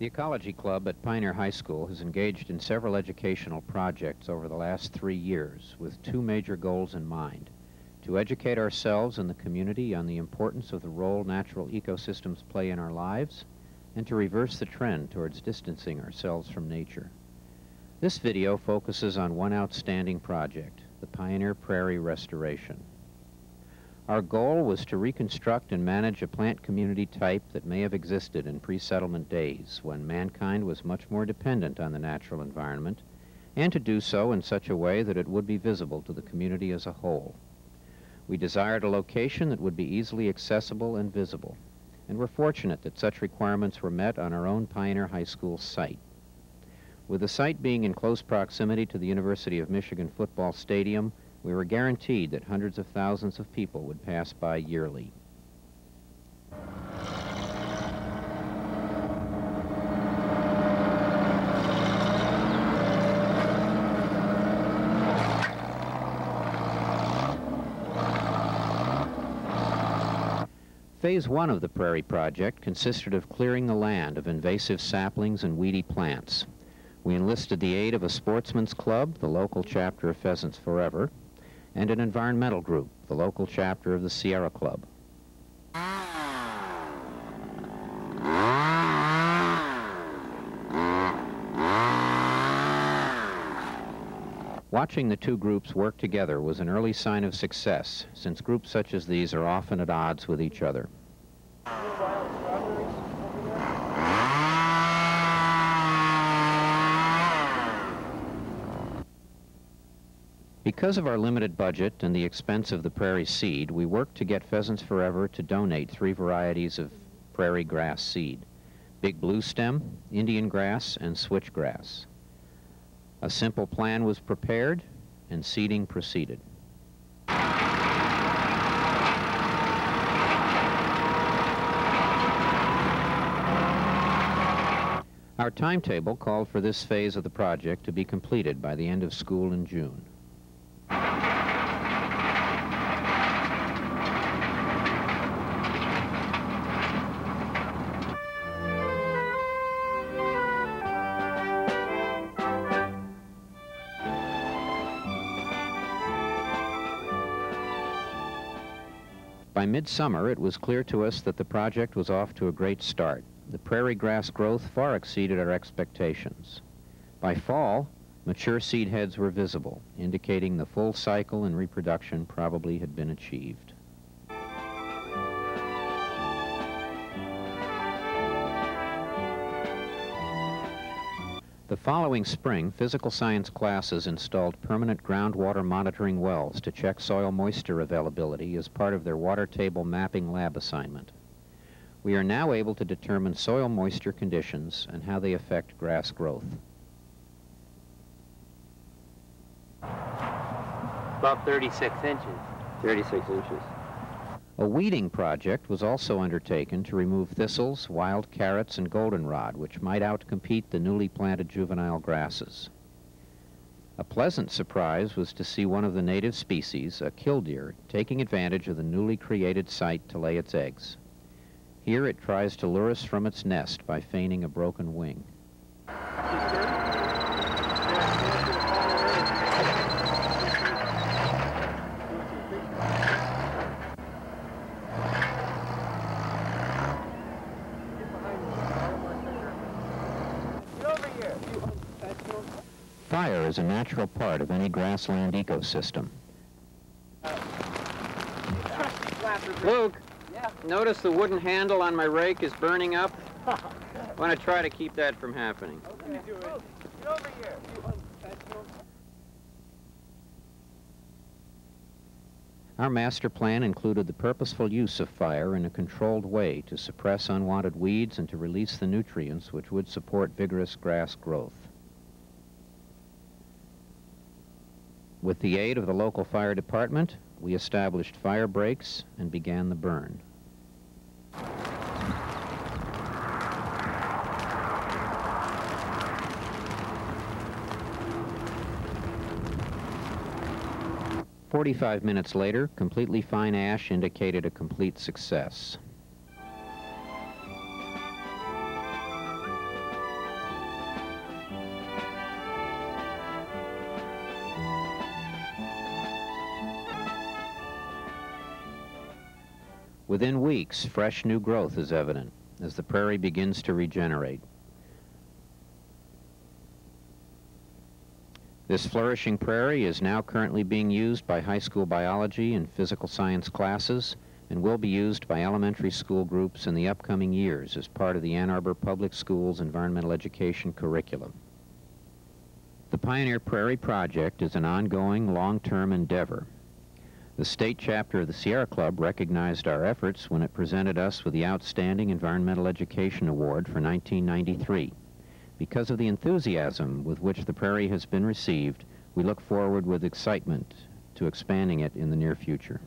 The Ecology Club at Pioneer High School has engaged in several educational projects over the last 3 years with two major goals in mind: to educate ourselves and the community on the importance of the role natural ecosystems play in our lives, and to reverse the trend towards distancing ourselves from nature. This video focuses on one outstanding project, the Pioneer Prairie restoration. Our goal was to reconstruct and manage a plant community type that may have existed in pre-settlement days when mankind was much more dependent on the natural environment, and to do so in such a way that it would be visible to the community as a whole. We desired a location that would be easily accessible and visible, and we're fortunate that such requirements were met on our own Pioneer High School site. With the site being in close proximity to the University of Michigan football stadium, we were guaranteed that hundreds of thousands of people would pass by yearly. Phase 1 of the Prairie project consisted of clearing the land of invasive saplings and weedy plants. We enlisted the aid of a sportsman's club, the local chapter of Pheasants Forever, and an environmental group, the local chapter of the Sierra Club. Watching the two groups work together was an early sign of success, since groups such as these are often at odds with each other. Because of our limited budget and the expense of the prairie seed, we worked to get Pheasants Forever to donate 3 varieties of prairie grass seed: big blue stem, Indian grass, and switchgrass. A simple plan was prepared, and seeding proceeded. Our timetable called for this phase of the project to be completed by the end of school in June. By midsummer, it was clear to us that the project was off to a great start. The prairie grass growth far exceeded our expectations. By fall, mature seed heads were visible, indicating the full cycle and reproduction probably had been achieved. The following spring, physical science classes installed permanent groundwater monitoring wells to check soil moisture availability as part of their water table mapping lab assignment. We are now able to determine soil moisture conditions and how they affect grass growth. About 36 inches. 36 inches. A weeding project was also undertaken to remove thistles, wild carrots, and goldenrod, which might outcompete the newly planted juvenile grasses. A pleasant surprise was to see one of the native species, a killdeer, taking advantage of the newly created site to lay its eggs. Here it tries to lure us from its nest by feigning a broken wing. Fire is a natural part of any grassland ecosystem. Luke, notice the wooden handle on my rake is burning up? I want to try to keep that from happening. Okay. Get over here. Our master plan included the purposeful use of fire in a controlled way to suppress unwanted weeds and to release the nutrients which would support vigorous grass growth. With the aid of the local fire department, we established fire breaks and began the burn. "45 minutes later, completely fine ash indicated a complete success. Within weeks, fresh new growth is evident as the prairie begins to regenerate. This flourishing prairie is now currently being used by high school biology and physical science classes and will be used by elementary school groups in the upcoming years as part of the Ann Arbor Public Schools environmental education curriculum. The Pioneer Prairie Project is an ongoing, long-term endeavor. The state chapter of the Sierra Club recognized our efforts when it presented us with the Outstanding Environmental Education Award for 1993. Because of the enthusiasm with which the prairie has been received, we look forward with excitement to expanding it in the near future.